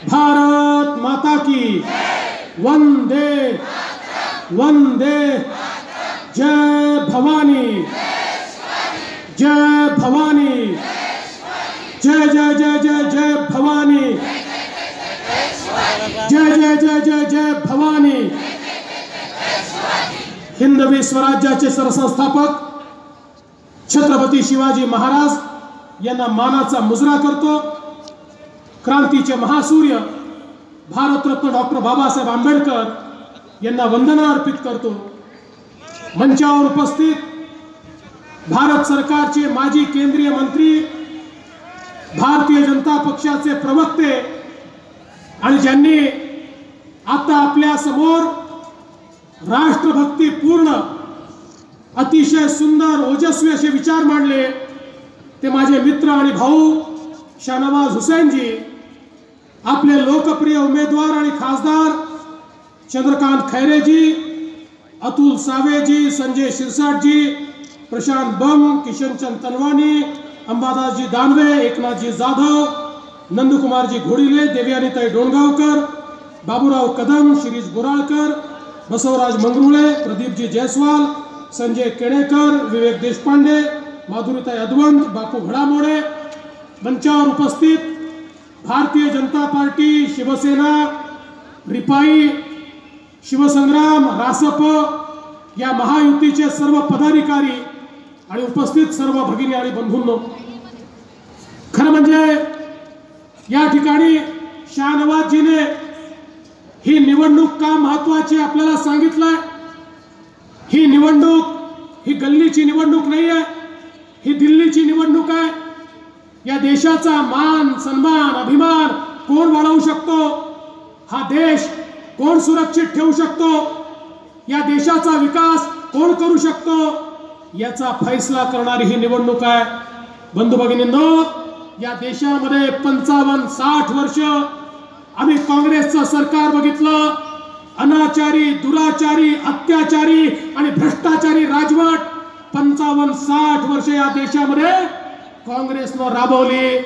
भारत माता की वंदे वंदे जय भवानी जय भवानी जय जय जय जय जय भवानी जय जय जय जय जय भवानी। हिंदवी स्वराज्याचे सरसंस्थापक छत्रपती शिवाजी महाराज यांना मानाचा मुजरा करतो। क्रांतीचे महासूर्य भारतरत्न डॉक्टर बाबासाहेब आंबेडकर यांना वंदना अर्पित करतो। मंचावर उपस्थित भारत सरकारचे माजी केंद्रीय मंत्री, भारतीय जनता पक्षाचे प्रवक्ते आणि ज्यांनी आता आपल्या समोर राष्ट्रभक्तीपूर्ण अतिशय सुंदर ओजस्वी असे विचार मांडले, ते माझे मित्र आणि भाऊ शाहनवाज हुसेनजी, आपले लोकप्रिय उमेदवार आणि खासदार चंद्रकांत खैरेजी, अतुल सावेजी, संजय शिरसाटजी, प्रशांत बम, किशनचंद तनवानी, अंबादासजी दानवे, एकनाथजी जाधव, नंदकुमारजी घोडिले, देवयानीताई डोणगावकर, बाबूराव कदम, शिरीष बोराळकर, बसवराज मंगरुळे, प्रदीपजी जयस्वाल, संजय केणेकर, विवेक देशपांडे, माधुरीताई अदवंत, बापू घडामोडे, मंचावर उपस्थित भारतीय जनता पार्टी, शिवसेना, रिपाई, शिवसंग्राम, रासप या महायुतीचे सर्व पदाधिकारी आणि उपस्थित सर्व भगिनी आणि बंधूंनो, खरं म्हणजे या ठिकाणी शाहनवाजजीने ही निवडणूक का महत्वाची आपल्याला सांगितलंय। ही निवडणूक ही गल्लीची निवडणूक नाही आहे, ही दिल्लीची निवडणूक आहे। या देशाचा मान सन्मान अभिमान कोण वाढवू शकतो, हा देश कोण सुरक्षित ठेवू शकतो, या देशाचा विकास कोण करू शकतो, याचा फैसला करणारी ही निवडणूक आहे। बंधू भगिनींनो, या देशामध्ये 55-60 वर्ष आम्ही काँग्रेसचं सरकार बघितलं। अनाचारी, दुराचारी, अत्याचारी आणि भ्रष्टाचारी राजवट 55-60 वर्ष या देशामध्ये काँग्रेसनं राबवली।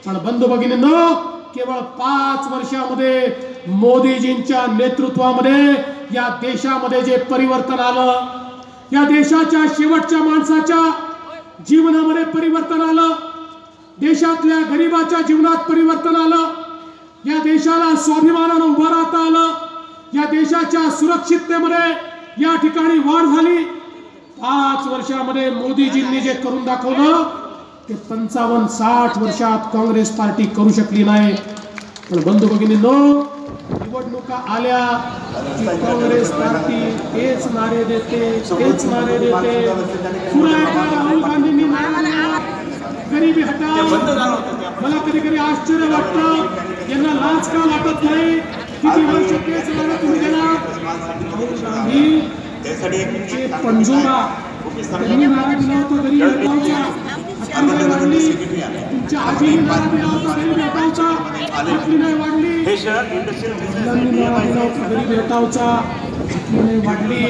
पण बंधू भगिनींनो, केवळ 5 वर्षामध्ये मोदीजींच्या नेतृत्वामध्ये या देशामध्ये जे परिवर्तन आलं, या देशाच्या शेवटच्या माणसाच्या जीवनामध्ये परिवर्तन आलं, देशातल्या गरिबाच्या जीवनात परिवर्तन आलं, या देशाला स्वाभिमानानं उभं राहता आलं, या देशाच्या सुरक्षिततेमध्ये या ठिकाणी वाढ झाली। 5 वर्षामध्ये मोदीजींनी जे करून दाखवलं ते 55-60 वर्षात काँग्रेस पार्टी करू शकली नाही। पण बंधू भगिनींनो, निवडणुका आल्या की काँग्रेस पार्टी तेच नारे देते, तेच नारे देते। पुन्हा एकदा राहुल गांधींनी नारा दिला, गरिबी हटाओ। मला कधी कधी आश्चर्य वाटतं, यांना लाज का वाटत नाही? किती वर्ष तेच नारे तुम्ही देणार? राहुल गांधी पंजोरा त्यांनी नारा दिला होता गरिबी हटाओचा, वाढली। तुमच्या आजीने नारा दिला होता गरिबी हटाओचा, आपली नाही वाढली। गरिबी हटाओचा, आपली नाही वाढली।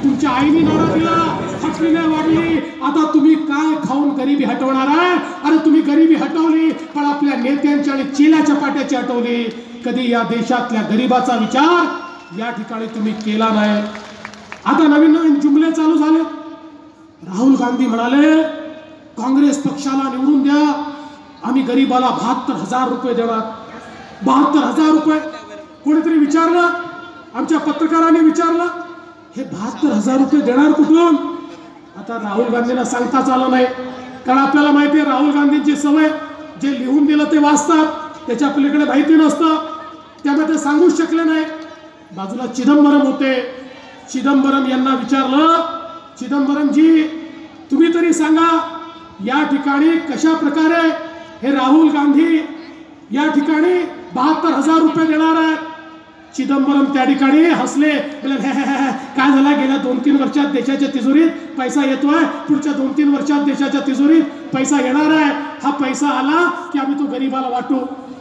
तुमच्या आईने नारा दिला, आपली नाही वाढली। आता तुम्ही काय खाऊन गरिबी हटवणार आहे? अरे तुम्ही गरिबी हटवली, पण आपल्या नेत्यांची आणि चेल्याच्या पाट्याची हटवली। कधी या देशातल्या गरिबाचा विचार या ठिकाणी तुम्ही केला नाही। आता नवीन नवीन जुमले चालू झाले। राहुल गांधी म्हणाले, काँग्रेस पक्षाला निवडून द्या, आम्ही गरीबाला 72,000 रुपये देणार। 72,000 रुपये? कोणीतरी विचारलं, आमच्या पत्रकारांनी विचारलं, हे 72,000 रुपये देणार कुठून? आता राहुल गांधींना सांगताच आलं नाही, कारण आपल्याला माहिती आहे राहुल गांधींची सवय, जे लिहून दिलं ते वाचतात, त्याच्या पलीकडे माहिती नसतं, त्यामुळे ते सांगूच शकले नाही। बाजूला चिदंबरम होते, चिदंबरम यांना विचारलं, चिदंबरमजी तुम्ही तरी सांगा, या ठिकाणी कशा प्रकारे हे राहुल गांधी या ठिकाणी 72,000 रुपये देणार आहेत? चिदंबरम त्या ठिकाणी हसले, काय झालं, गेल्या 2-3 वर्षात देशाच्या तिजोरीत पैसा येतोय, पुढच्या 2-3 वर्षात देशाच्या तिजोरीत पैसा येणार आहे, हा पैसा आला की आम्ही तो गरीबाला वाटू।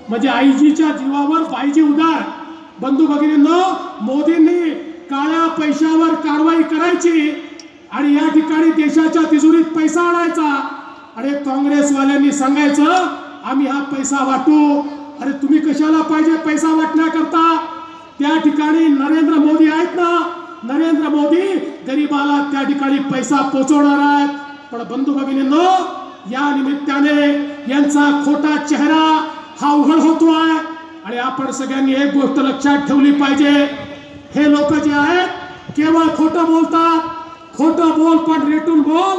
म्हणजे आईजीच्या जीवावर बाईजी उदार। बंधू भगिनींनो, मोदींनी काळ्या पैशावर कारवाई करायची आणि या ठिकाणी देशाच्या तिजोरीत पैसा आणायचा, आणि काँग्रेसवाल्यांनी सांगायचं आम्ही हा पैसा वाटू। अरे तुम्ही कशाला पाहिजे पैसा वाटण्याकरता? त्या ठिकाणी नरेंद्र मोदी आहेत ना, नरेंद्र मोदी गरीबाला त्या ठिकाणी पैसा पोहोचवणार आहेत. पण बंधू भगिनींनो, या निमित्ताने यांचा खोटा चेहरा हा उघड होतोय. आणि आपण सगळ्यांनी एक गोष्ट लक्षात ठेवली पाहिजे, हे लोक जे आहेत केवळ खोटं बोलतात. खोटं बोल पण रेटून बोल,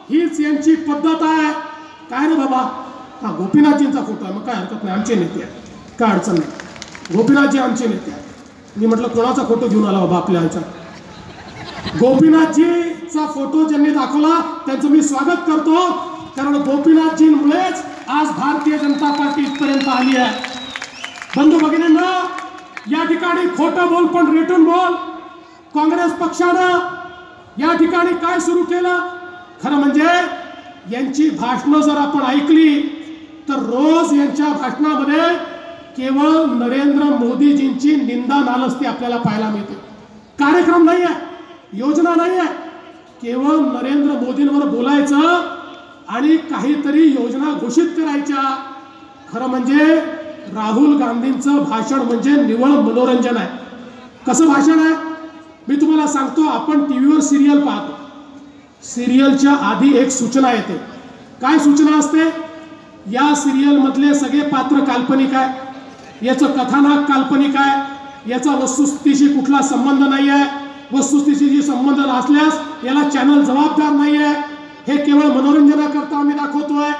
हीच यांची पद्धत आहे. काय रे बाबा, हा गोपीनाथजींचा फोटो आहे, मग काय हरकत नाही, आमचे नेते आहेत, काय अडचण नाही. गोपीनाथजी आमचे नेते आहेत. मी म्हटलं कोणाचा फोटो घेऊन आला बाबा आपल्या ह्याच्यात? गोपीनाथजीचा फोटो ज्यांनी दाखवला त्यांचं मी स्वागत करतो, कारण गोपीनाथजींमुळेच आज भारतीय जनता पार्टी इथपर्यंत आली आहे. बंधू भगिनींना, या ठिकाणी खोटं बोल पण रेटून बोल. काँग्रेस पक्षानं या ठिकाणी काय सुरू केलं? खरं म्हणजे यांची भाषणं जर आपण ऐकली तर रोज यांच्या भाषणामध्ये केवळ नरेंद्र मोदीजींची निंदा नालस्ती आपल्याला पाहायला मिळते. कार्यक्रम नाही आहे, योजना नाही आहे, केवळ नरेंद्र मोदींवर बोलायचं आणि काहीतरी योजना घोषित करायच्या. खरं म्हणजे राहुल गांधींचं भाषण म्हणजे निव्वळ मनोरंजन आहे. कसं भाषण आहे मी तुम्हाला सांगतो. आपण टीव्हीवर सिरियल पाहतो, सिरियलच्या आधी एक सूचना येते. काय सूचना असते? या सिरियल मधले सगळे पात्र काल्पनिक आहे, याचं कथानक काल्पनिक आहे, याचा वस्तुस्थितीशी कुठला संबंध नाही आहे, वस्तुस्थितीशी संबंध असल्यास याला चॅनल जबाबदार नाही आहे, हे केवळ मनोरंजनाकरता आम्ही दाखवतोय.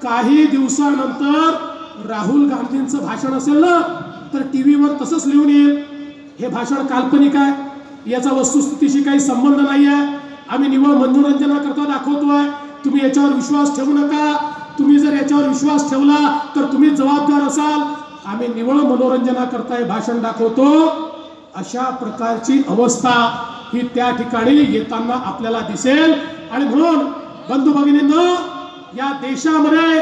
काही दिवसानंतर राहुल गांधींचं भाषण असेल ना तर टीव्हीवर तसंच लिहून येईल, हे भाषण काल्पनिक आहे, याचा वस्तुस्थितीशी काही संबंध नाही आहे, आम्ही निव्वळ मनोरंजनाकरता दाखवतोय, तुम्ही याच्यावर विश्वास ठेवू नका. तुम्ही जर याच्यावर विश्वास ठेवला तर तुम्ही जबाबदार असाल. आम्ही निव्वळ मनोरंजनाकरता हे भाषण दाखवतो. अशा प्रकारची अवस्था ही त्या ठिकाणी येताना आपल्याला दिसेल. आणि म्हणून बंधू भगिनींनो, या देशामध्ये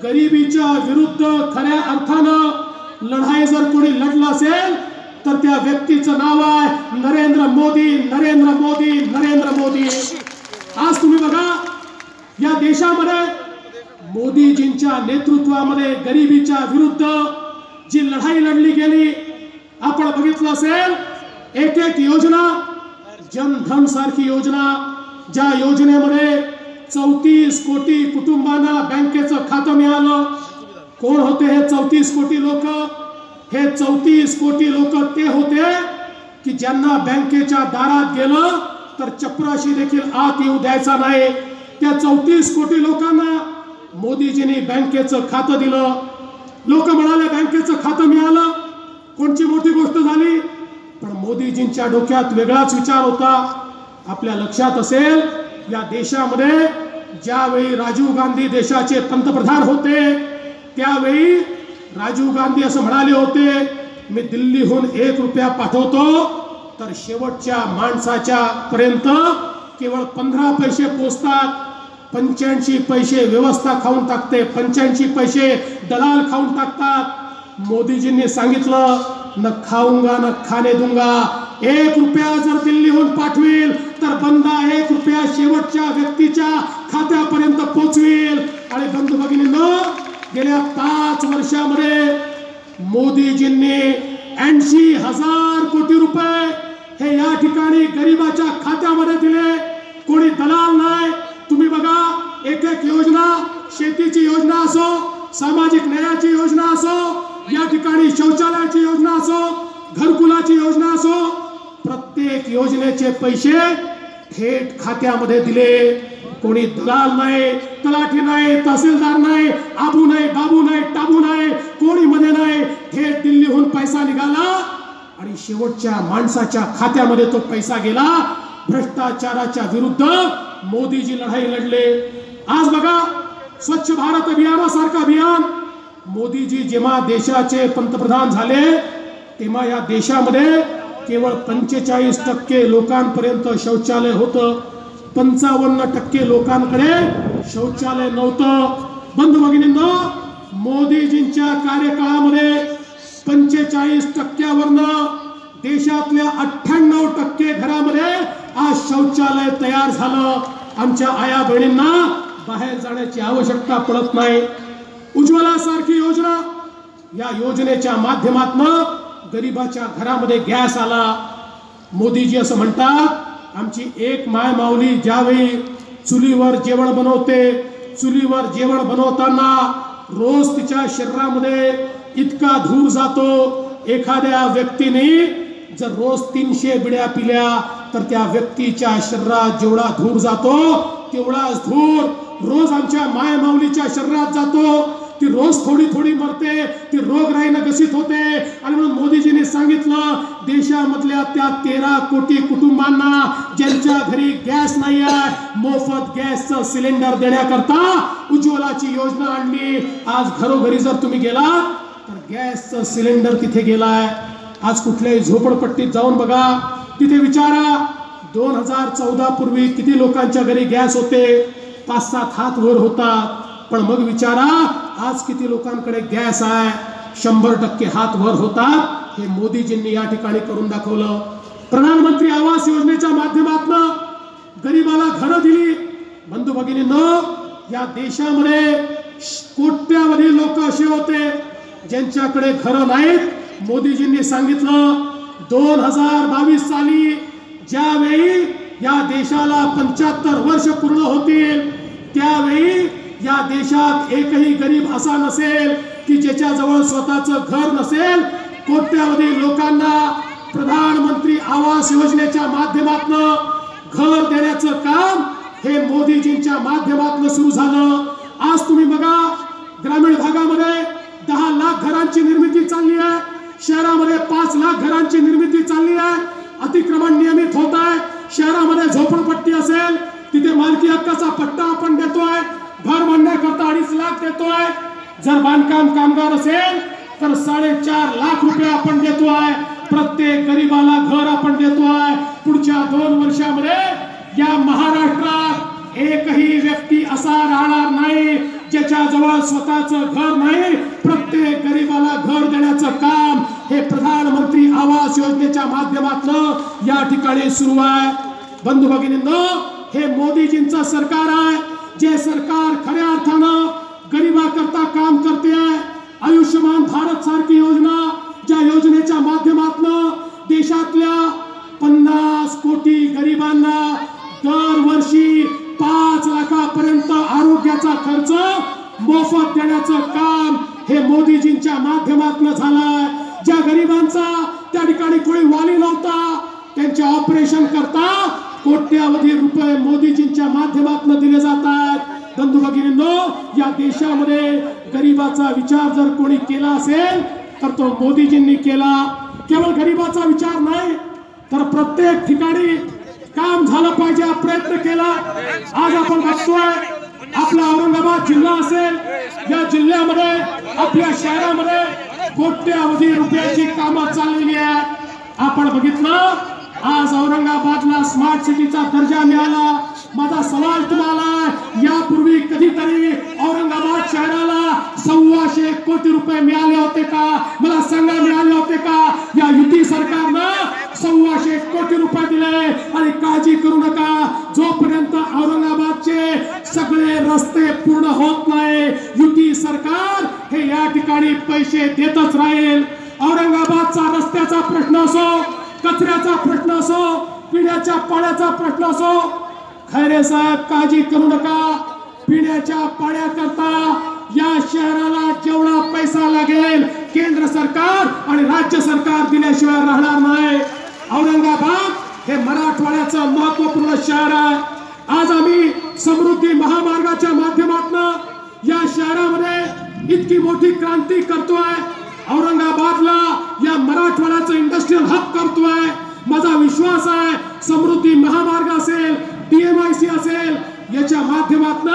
गरिबीच्या विरुद्ध खऱ्या अर्थानं लढाई जर कोणी लढलं असेल तर त्या व्यक्तीचं नाव आहे नरेंद्र मोदी, नरेंद्र मोदी, नरेंद्र मोदी. आज तुम्ही बघा, या देशामध्ये मोदीजींच्या नेतृत्वामध्ये गरिबीच्या विरुद्ध जी लढाई लढली गेली, आपण बघितलं असेल. एक एक योजना, जनधन सारखी योजना, ज्या योजनेमध्ये 34 कोटी कुटुंबांना बँकेचं खातं मिळालं. कोण होते हे 34 कोटी लोक? हे 34 कोटी लोक ते होते की ज्यांना बँकेच्या दारात गेलं तर चपराशी देखील आत येऊ द्यायचा नाही. त्या 34 कोटी लोकांना मोदीजींनी बँकेचं खातं दिलं. लोक म्हणाले बँकेचं खातं मिळालं, कोणची मोठी गोष्ट झाली. पण मोदीजींच्या डोक्यात वेगळाच विचार होता. आपल्या लक्षात असेल, या देशामध्ये ज्यावेळी राजीव गांधी देशाचे पंतप्रधान होते त्यावेळी राजीव गांधी असं म्हणाले होते, मी दिल्लीहून 1 रुपया पाठवतो तर शेवटच्या माणसाच्या पर्यंत केवळ 15 पैसे पोचतात. 85 पैसे व्यवस्था खाऊन टाकते, 85 पैसे दलाल खाऊन टाकतात. मोदीजींनी सांगितलं, न खाऊंगा न खाने दूंगा. 1 रुपया जर दिल्लीहून पाठवेल तर बंदा 1 रुपया शेवटच्या व्यक्तीच्या खात्यापर्यंत पोहोचवेल. आणि बंधू भगिनींनो, गेल्या 5 वर्षामध्ये मोदीजींनी 80,000 कोटी रुपये हे या ठिकाणी गरिबाच्या खात्यामध्ये दिले. कोणी दलाल नाही. तुम्ही बघा, एक एक योजना, शेतीची योजना असो, सामाजिक न्यायाची योजना असो, या ठिकाणी शौचालयाची योजना असो, घरकुलाची योजना असो, प्रत्येक योजनेचे पैसे थेट खात्यामध्ये दिले. कोणी दलाल नाही, तलाठी नाही, तहसीलदार नाही, आबू नाही, बाबू नाही, टाबू नाही, कोणी मध्ये नाही. थेट दिल्लीहून पैसा निघाला आणि शेवटच्या माणसाच्या खात्यामध्ये तो पैसा गेला. भ्रष्टाचाराच्या विरुद्ध मोदीजी लढाई लढले. आज बघा, स्वच्छ भारत अभियानासारखं अभियान, मोदीजी जेव्हा देशाचे पंतप्रधान झाले तेव्हा या देशामध्ये केवळ 45% लोकांपर्यंत शौचालय होतं. 55% लोकांकडे शौचालय नव्हतं. बंधू भगिनींनो, मोदीजींच्या कार्यकाळामध्ये 45%वरनं देशातल्या 98% घरामध्ये आज शौचालय तयार झालं. आमच्या आया बहिणींना बाहेर जाण्याची आवश्यकता पडत नाही. उज्ज्वला सारखी योजना या योजनेच्या माध्यमातून गरिबाच्या घरामध्ये गॅस आला. मोदीजी असं म्हणतात, आमची एक माय माऊली ज्यावेळी चुलीवर जेवण बनवते, चुलीवर जेवण बनवताना रोज तिच्या शरीरामध्ये इतका धूर जातो. एखाद्या व्यक्तीने जर रोज 300 बिड्या पिल्या तर त्या व्यक्तीच्या शरीरात जेवढा धूर जातो तेवढाच धूर रोज आमच्या माय माऊलीच्या शरीरात जातो. ती रोज थोडी थोडी मरते, ती रोगराईनं ग्रसित होते. आणि म्हणून मोदीजींनी सांगितलं, देशामधल्या त्या 13 कोटी कुटुंबांना ज्यांच्या घरी गॅस नाही आहे, मोफत गॅसचं सिलेंडर देण्याकरता उज्ज्वलाची योजना आणली. आज घरोघरी जर तुम्ही गेला तर गॅसचं सिलेंडर तिथे गेलाय. आज कुठल्याही झोपडपट्टीत जाऊन बघा, तिथे विचारा 2014 पूर्वी किती लोकांच्या घरी गॅस होते. 5-7 हात वर होतात. पण मग विचारा आज किती लोकांकडे गॅस आहे. 100% हात वर होतात. हे मोदीजींनी या ठिकाणी करून दाखवलं. प्रधानमंत्री आवास योजनेच्या माध्यमातून गरीबाला घरं दिली. बंधू भगिनींनो, या देशामध्ये कोट्यावधी लोक असे होते ज्यांच्याकडे घरं नाहीत. मोदीजींनी सांगितलं 2022 साली ज्यावेळी या देशाला 75 वर्ष पूर्ण होतील त्यावेळी या देशात एकही गरीब असा नसेल की ज्याच्याजवळ स्वतःचं घर नसेल. कोट्यावधी लोकांना प्रधानमंत्री आवास योजनेच्या माध्यमातून घर देण्याचं काम हे मोदीजींच्या माध्यमातून सुरू झालं. आज तुम्ही बघा, ग्रामीण भागामध्ये 10 लाख घरांची निर्मिती चालली आहे. शहरामध्ये 5 लाख घरांची निर्मिती चालली आहे. अतिक्रमण नियमित होत आहे. शहरामध्ये झोपडपट्टी असेल तिथे मालकी हक्काचा पट्टा आपण देतोय. घर बांधण्याकरता 2.5 लाख देतोय. जर बांधकाम कामगार असेल तर 4.5 लाख रुपये आपण देतोय. प्रत्येक गरीबाला घर आपण देतोय. पुढच्या 2 वर्षामध्ये या महाराष्ट्रात एकही व्यक्ती असा राहणार नाही ज्याच्याजवळ स्वतःचं घर नाही. प्रत्येक गरीबाला घर देण्याचं काम हे प्रधानमंत्री आवास योजनेच्या माध्यमातून या ठिकाणी सुरू आहे. बंधू भगिनींनो, हे मोदीजींचं सरकार आहे. जे सरकार खऱ्या अर्थानं गरिबाकरता काम करते आहे. आयुष्यमान भारत सारखी योजना, ज्या योजनेच्या माध्यमातून देशातल्या 50 कोटी गरिबांना दरवर्षी 5 लाखापर्यंत आरोग्याचा खर्च मोफत देण्याचं काम हे मोदीजींच्या माध्यमातून झालंय. ज्या गरिबांचा त्या ठिकाणी कोणी वाली नव्हता, त्यांचे ऑपरेशन करता कोट्यावधी रुपये मोदीजींच्या माध्यमातून दिले जातात. बंधू भगिनींनो, या देशामध्ये गरिबाचा विचार जर कोणी केला असेल तर तो मोदीजींनी केला. केवळ गरिबाचा विचार नाही तर प्रत्येक ठिकाणी काम झालं पाहिजे हा प्रयत्न केला. आज आपण बघतोय आपला औरंगाबाद जिल्हा असेल, या जिल्ह्यामध्ये आपल्या शहरामध्ये कोट्यावधी रुपयाची कामं चाललेली आहेत. आपण बघितलं आज औरंगाबादला स्मार्ट सिटीचा दर्जा मिळाला. माझा सवाल तुम्हाला, यापूर्वी कधीतरी औरंगाबाद शहराला 125 कोटी रुपये मिळाले होते का? मला सांगा, मिळाले होते का? या युती सरकारनं 125 कोटी रुपये दिले. आणि काळजी करू नका, जोपर्यंत औरंगाबादचे सगळे रस्ते पूर्ण होत नाही युती सरकार हे या ठिकाणी पैसे देतच राहील. औरंगाबादचा रस्त्याचा प्रश्न असो, कचऱ्याचा प्रश्न असो, पिण्याच्या पाण्याचा प्रश्न असो, खैरे साहेब काळजी करू नका. पिण्याच्या पाण्याकरता या शहराला जेवढा पैसा लागेल केंद्र सरकार आणि राज्य सरकार दिल्याशिवाय राहणार नाही. औरंगाबाद हे मराठवाड्याचं महत्वपूर्ण शहर आहे. आज आम्ही समृद्धी महामार्गाच्या माध्यमातून या शहरामध्ये इतकी मोठी क्रांती करतोय. औरंगाबादला या मराठवाड्याचं इंडस्ट्रियल हब करतोय. माझा विश्वास आहे समृद्धी महामार्ग असेल, DMIC असेल, याच्या माध्यमातून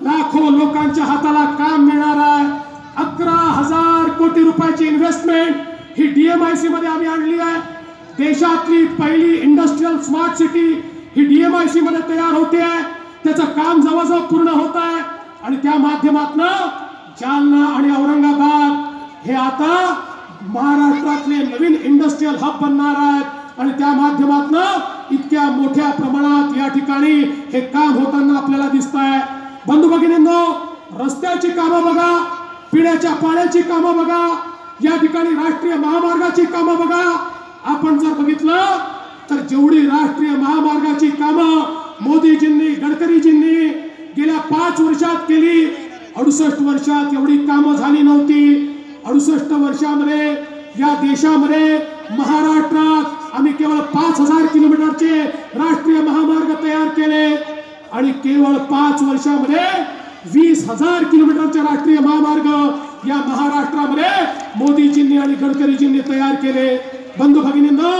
लाखो लोकांच्या हाताला काम मिळणार आहे. 11,000 कोटी रुपयाची इन्व्हेस्टमेंट ही DMIC मध्ये आम्ही आणली आहे. देशातली पहिली इंडस्ट्रियल स्मार्ट सिटी ही DMIC मध्ये तयार होते आहे. त्याचं काम जवळजवळ पूर्ण होत आहे. आणि त्या माध्यमातून जालना आणि औरंगाबाद हे आता महाराष्ट्रातले नवीन इंडस्ट्रियल हब बनणार आहेत. आणि त्या माध्यमातून इतक्या मोठ्या प्रमाणात या ठिकाणी हे काम होताना आपल्याला दिसत आहे. बंधू भगिनींनो, रस्त्याची कामं बघा, पिण्याच्या पाण्याची कामं बघा, या ठिकाणी राष्ट्रीय महामार्गाची कामं बघा. आपण जर बघितलं तर जेवढी राष्ट्रीय महामार्गाची कामं मोदीजींनी गडकरीजींनी गेल्या 5 वर्षात केली, 68 वर्षात एवढी कामं झाली नव्हती. 68 वर्षामध्ये या देशामध्ये महाराष्ट्रात आम्ही केवळ 5000 किलोमीटरचे राष्ट्रीय महामार्ग तयार केले आणि केवळ 5 वर्षामध्ये 20,000 किलोमीटरचे राष्ट्रीय महामार्ग या महाराष्ट्रामध्ये मोदीजींनी आणि गडकरीजींनी तयार केले. बंधू भगिनींनो,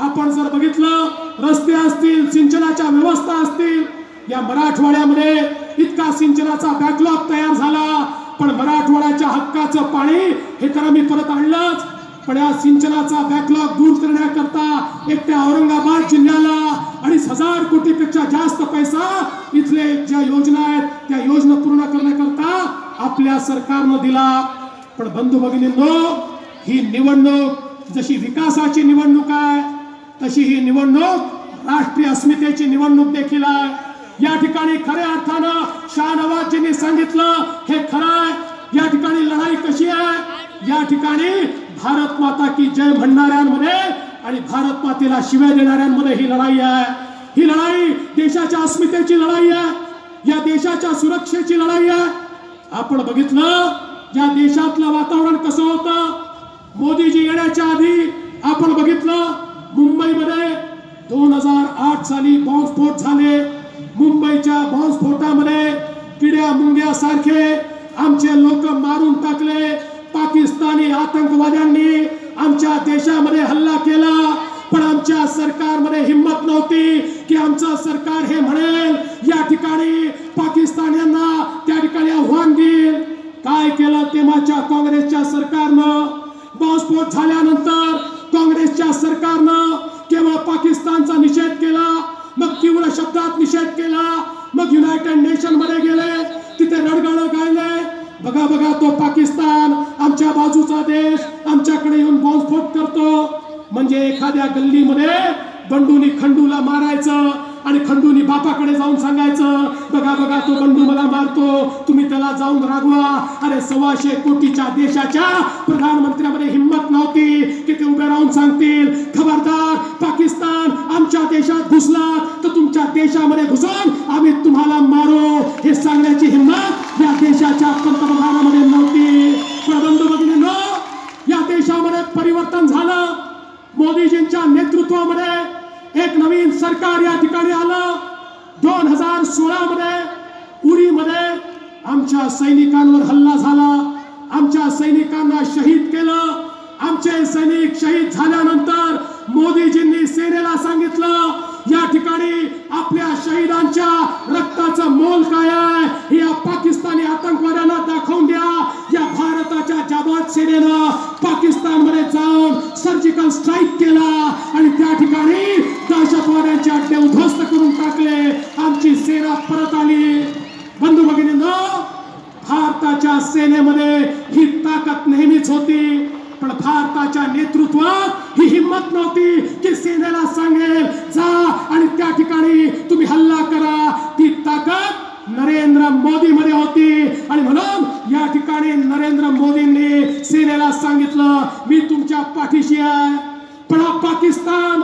आपण जर बघितलं रस्ते असतील, सिंचनाच्या व्यवस्था असतील, या मराठवाड्यामध्ये इतका सिंचनाचा बॅकलॉग तयार झाला, पण मराठवाड्याच्या हक्काचं पाणी हे तर आम्ही परत आणलंच, पण या सिंचनाचा बॅकलॉग दूर करण्याकरता एकट्या औरंगाबाद जिल्ह्याला 2,500 कोटीपेक्षा जास्त पैसा इथले ज्या योजना आहेत त्या योजना पूर्ण करण्याकरता आपल्या सरकारनं दिला. पण बंधू भगिनींनो, ही निवडणूक जशी विकासाची निवडणूक आहे तशी ही निवडणूक राष्ट्रीय अस्मितेची निवडणूक देखील आहे. या ठिकाणी खऱ्या अर्थानं शाहनवाजजींनी सांगितलं हे खरं आहे. या ठिकाणी लढाई कशी आहे? या ठिकाणी भारत माता की जय म्हणणाऱ्यांमध्ये आणि भारत मातेला शिव्या देणाऱ्यांमध्ये ही लढाई आहे. ही लढाई देशाच्या अस्मितेची लढाई आहे, या देशाच्या सुरक्षेची लढाई आहे. आपण बघितलं या देशातलं वातावरण कसं होतं मोदीजी येण्याच्या आधी. आपण बघितलं मुंबईमध्ये 2008 साली बॉम्बस्फोट झाले. मुंबईच्या बॉम्बस्फोटामध्ये किड्या मुंग्यासारखे आमचे लोक मारून टाकले. पाकिस्तानी आतंकवाद्यांनी आमच्या देशामध्ये हल्ला केला, पण आमच्या सरकारमध्ये हिम्मत नव्हती की आमचं सरकार हे म्हणेल या ठिकाणी पाकिस्तान्यांना त्या ठिकाणी आव्हान देईल. काय केलं तेव्हाच्या काँग्रेसच्या सरकारनं? बॉम्बस्फोट झाल्यानंतर काँग्रेसच्या सरकारनं केवळ पाकिस्तानचा निषेध केला, मग तीव्र शब्दात निषेध केला, मग युनायटेड नेशन मध्ये गेले, तिथे रणगाणं गायले. बघा बघा तो पाकिस्तान आमच्या बाजूचा देश आमच्याकडे येऊन बॉम्बस्फोट करतो. म्हणजे एखाद्या गल्लीमध्ये बंडूनी खंडूला मारायचं आणि खंडूनी बापाकडे जाऊन सांगायचं बघा बघा तो बंडू मला मारतो, तुम्ही त्याला जाऊन रागवा. अरे 125 कोटीच्या देशाच्या प्रधानमंत्र्यामध्ये हिम्मत नव्हती की ते उभे राहून सांगतील खबरदार पाकिस्तान आमच्या देशात घुसला तर तुमच्या देशामध्ये घुसून आम्ही तुम्हाला मारू, हे सांगण्याची हिम्मत या देशाच्या पंतप्रधानामध्ये नव्हती. पण बंधू भगिनींनो, या देशामध्ये परिवर्तन झालं. मोदीजींच्या नेतृत्वामध्ये एक नवीन सरकार या ठिकाणी आलं. 2016 मध्ये उरीमध्ये आमच्या सैनिकांवर हल्ला झाला, आमच्या सैनिकांना शहीद केलं. आमचे सैनिक शहीद झाल्यानंतर मोदीजींनी सेनेला सांगितलं या ठिकाणी आपल्या शहीदांच्या रक्ताचं मोल काय आहे या पाकिस्तानी आतंकवाद्यांना दाखवून द्या. या भारताच्या जाबाज सेनेनं पाकिस्तानमध्ये जाऊन सर्जिकल स्ट्राईक केला आणि त्या ठिकाणी दहशतवाद्यांचे अड्डे उद्ध्वस्त करून टाकले. आमची सेना परत आली. बंधू भगिनींनो, भारताच्या सेनेमध्ये ही ताकद नेहमीच होती, पण भारताच्या नेतृत्वात ही हिम्मत नव्हती की सेनेला सांगेल जा आणि त्या ठिकाणी तुम्ही हल्ला करा. ती ताकद नरेंद्र मोदी मध्ये होती आणि म्हणून या ठिकाणी नरेंद्र मोदींनी सेनेला सांगितलं मी तुमच्या पाठीशी आहे. पण हा पाकिस्तान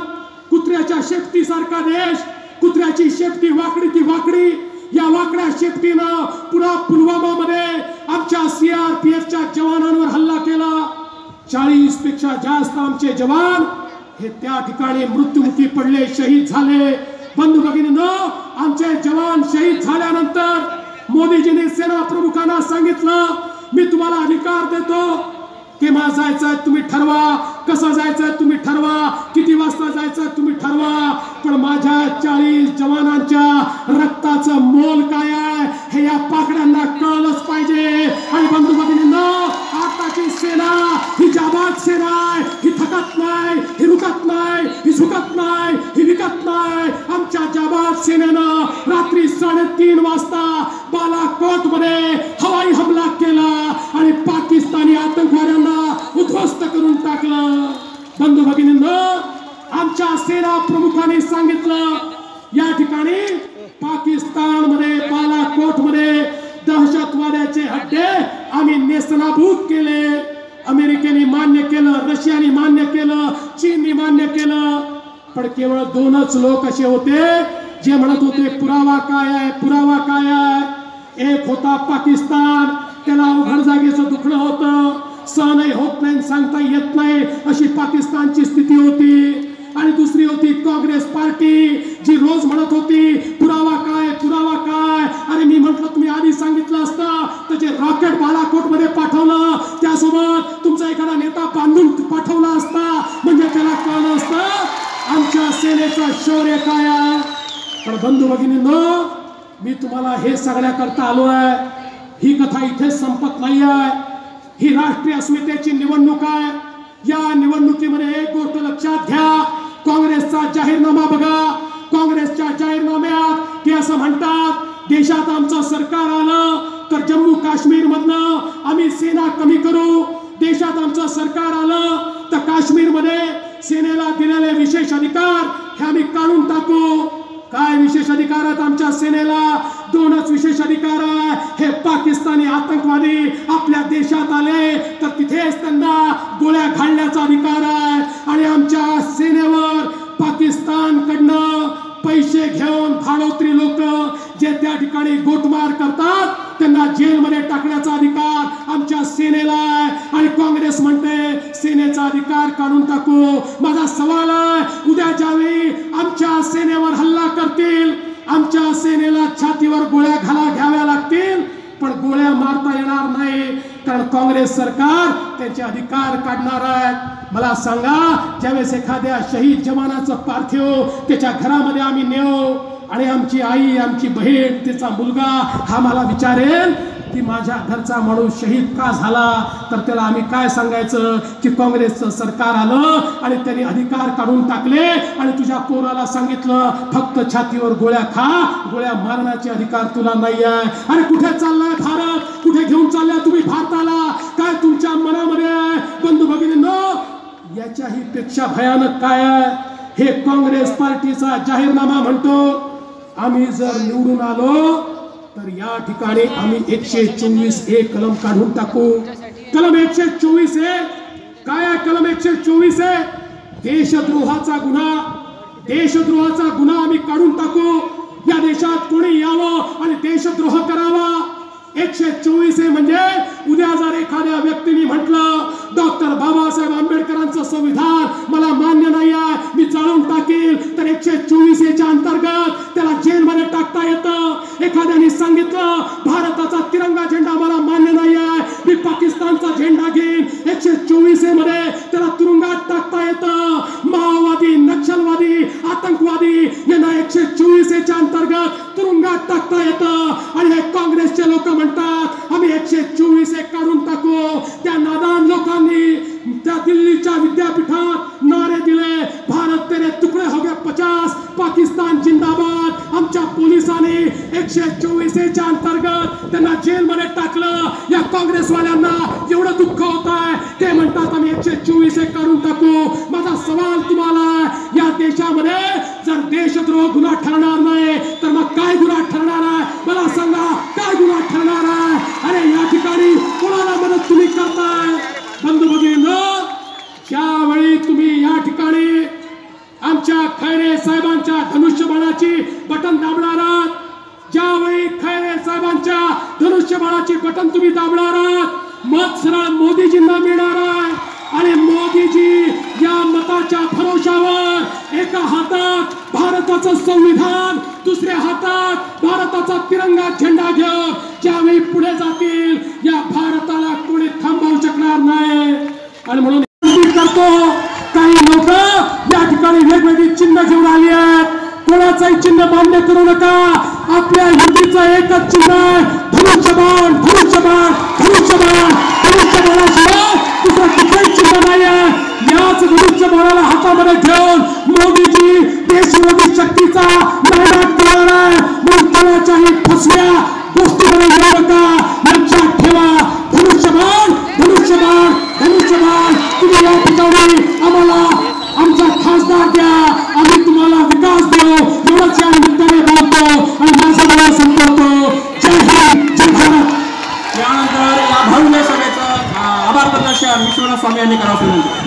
कुत्र्याच्या शेपटीसारखा देश, कुत्र्याची शेपटी वाकडी ती वाकडी, या वाकड्या शेपटीनं पुन्हा पुलवामा मध्ये आमच्या CRPFच्या जवानांवर हल्ला केला. 40 पेक्षा जास्त आमचे जवान हे त्या ठिकाणी मृत्युमुखी पडले, शहीद झाले. बंधू भगिनींनो, आमचे जवान शहीद झाल्यानंतर मोदीजींनी सेना प्रमुखांना सांगितलं मी तुम्हाला अधिकार देतो, केव्हा जायचं तुम्ही ठरवा, कसं जायचं तुम्ही ठरवा, किती वाजता जायचं तुम्ही ठरवा, पण माझ्या 40 जवानांच्या रक्ताचं मोल काय आहे हे या पाकड्यांना कळलंच पाहिजे. आणि बंधू भगिनींनो, आताची सेना ही जाबाज सेना आहे, ही थकत नाही, ही रुकत नाही, ही झुकत नाही, ही विकत नाही. आमच्या जाबाज सेनेनं रात्री 3:30 वाजता बालाकोट मध्ये हवाई हमला केला आणि पाकिस्तानी आतंकवाद्यांना उद्ध्वस्त करून टाकलं. बंधू भगिनींनो, आमच्या सेना प्रमुखांनी सांगितलं या ठिकाणी पाकिस्तान मध्ये बालाकोट मध्ये दहशतवाद्याचे अड्डे आम्ही नेस्तनाबूत केले. अमेरिकेने मान्य केलं, रशियाने मान्य केलं, चीनने मान्य केलं. पण केवळ 2च लोक असे होते जे म्हणत होते पुरावा काय आहे, पुरावा काय आहे. एक होता पाकिस्तान, त्याला अवघड जागेचं दुखणं होतं, सहनही होत नाही, सांगता येत नाही अशी पाकिस्तानची स्थिती होती. आणि दुसरी होती काँग्रेस पार्टी, जी रोज म्हणत होती पुरावा काय, पुरावा काय. अरे मी म्हटलं तुम्ही आधी सांगितलं असतं तर जे रॉकेट बालाकोट मध्ये पाठवलं त्यासोबत तुमचा एखादा नेता बांधून पाठवला असता, म्हणजे त्याला कळलं असतं आमच्या सेनेचा शौर्य काय आहे. पण बंधू भगिनींनो, मी तुम्हाला हे सांगण्याकरता आलो आहे. ही कथा इथेच संपत नाही आहे. ही राष्ट्रीय अस्मितेची निवडणूक आहे. या निवडणुकीमध्ये एक गोष्ट लक्षात घ्या, काँग्रेसचा जाहीरनामा बघा. काँग्रेसच्या जाहीरनाम्यात ते असं म्हणतात, देशात आमचं सरकार आलं तर जम्मू काश्मीर मधनं आम्ही सेना कमी करू. देशात आमचं सरकार आलं तर काश्मीर मध्ये सेनेला दिलेले विशेष अधिकार हे आम्ही काढून टाकू. काय विशेष अधिकार आहेत आमच्या सेनेला? 2च विशेष अधिकार आहे. हे पाकिस्तानी आतंकवादी आपल्या देशात आले तर तिथेच त्यांना गोळ्या घालण्याचा अधिकार आहे. आणि आमच्या सेनेवर पाकिस्तानकडनं पैसे घेऊन भाडोत्री लोक जे त्या ठिकाणी गोटमार करतात त्यांना जेलमध्ये टाकण्याचा अधिकार आमच्या सेनेला आहे. आणि काँग्रेस म्हणते सेनेचा अधिकार काढून टाकू. माझा सवाल आहे, उद्या ज्यावेळी आमच्या सेनेवर हल्ला करतील, आमच्या सेनेला छातीवर गोळ्या घ्याव्या लागतील, पण गोळ्या मारता येणार नाही, कारण काँग्रेस सरकार त्यांचे अधिकार काढणार आहे. मला सांगा, ज्यावेळेस एखाद्या शहीद जवानाचं पार्थिव त्याच्या घरामध्ये आम्ही नेऊ आणि आमची आई, आमची बहीण, तिचा मुलगा हा मला विचारेल की माझ्या घरचा माणूस शहीद का झाला, तर त्याला आम्ही काय सांगायचं की काँग्रेसचं सरकार आलं आणि त्यांनी अधिकार काढून टाकले आणि तुझ्या पोराला सांगितलं फक्त छातीवर गोळ्या खा, गोळ्या मारण्याचे अधिकार तुला नाही आहे. अरे कुठे चाललाय भारत? कुठे घेऊन चाललाय तुम्ही भारताला? काय तुमच्या मनामध्ये आहे? बंधू भगिनींनो, याच्याही पेक्षा भयानक काय आहे, हे काँग्रेस पार्टीचा जाहीरनामा म्हणतो आम्ही जर निवडून आलो तर या ठिकाणी आम्ही 124A कलम काढून टाकू. कलम 124A काय आहे? कलम 124A देशद्रोहाचा गुन्हा. देशद्रोहाचा गुन्हा आम्ही काढून टाकू. या देशात कोणी यावं आणि देशद्रोह करावा. 124A म्हणजे उद्या जर एखाद्या व्यक्तीने म्हटलं डॉक्टर बाबासाहेब आंबेडकरांचं संविधान मला मान्य नाही आहे, मी जाळून टाकेल, तर 124A अंतर्गत त्याला जेलमध्ये टाकता येतं. एखाद्याने सांगितलं भारताचा तिरंगा झेंडा मला मान्य नाही आहे, मी पाकिस्तानचा झेंडा घेईन, 124A मध्ये त्याला तुरुंगात टाकता येतं. माओवादी, नक्षलवादी, आतंकवादी यांना 124A अंतर्गत तुरुंगात टाकता येतं. आणि हे काँग्रेसचे लोक म्हणतात आम्ही 124A काढून टाकू. त्या नादान लोकांनी त्या दिल्लीच्या विद्यापीठात नारे दिले, भारत तेरे तुकडे हो गए 50, पाकिस्तान जिंदाबाद. आमच्या पोलिसांनी 124A अंतर्गत त्यांना जेलमध्ये टाकलं. या काँग्रेसवाल्यांना एवढं दुःख होत आहे, ते म्हणतात आम्ही 124A काढून टाकू. माझा सवाल तुम्हाला, या देशामध्ये जर देशद्रोह गुन्हा ठरणार नाही तर मग काय गुन्हा ठरणार आहे? मला सांगा, काय गुन्हा ठरणार आहे? अरे या ठिकाणी कोणाला मदत तुम्ही करताय? बंधू भगिनींनो, ज्यावेळी तुम्ही या ठिकाणी आमच्या खैरे साहेबांच्या धनुष्यबाणाची बटन दाबणार आहात, ज्यावेळी खैरे साहेबांच्या धनुष्यबाणाची बटन तुम्ही दाबणार आहात, मत सरळ मोदीजींना मिळणार आहे. आणि मोदीजी या मताच्या भरोशावर एका हातात भारताचं संविधान, दुसऱ्या हातात भारताचा तिरंगा झेंडा घेऊन ज्यावेळी पुढे जातील, या भारताला कोणी थांबवू शकणार नाही. आणि म्हणून करतो, काही लोक या ठिकाणी वेगवेगळी चिन्ह घेऊन आली आहेत. कोणाचंही चिन्ह मान्य करू नका. आपल्या युतीचं एकच चिन्ह आहे, धनुष्यबाण, धनुष्यबाण, धनुष्यबाण. धनुष्यबाणाशिवाय दुसरं कुठलंही चिन्ह नाही आहे. याच धनुष्यबाणाला हातामध्ये घेऊन मोदीजी देशविरोधी शक्तीचा नायनाट करणार आहे. म्हणून कोणाच्याही फसव्या गोष्टीमध्ये येऊ नका. लक्षात ठेवा, धनुष्यबाण, धनुष्यबाण, धनुष्यबाण. तुम्ही या ठिकाणी आम्हाला आमचा खासदार द्या, आम्ही तुम्हाला विकास देऊ, एवढंच या निमित्ताने बोलतो आणि माझा मला संपवतो. जय हिंद, जय भारत. यानंतर या मार्गदर्शन विश्वनाथ स्वामी यांनी करावं विनंती.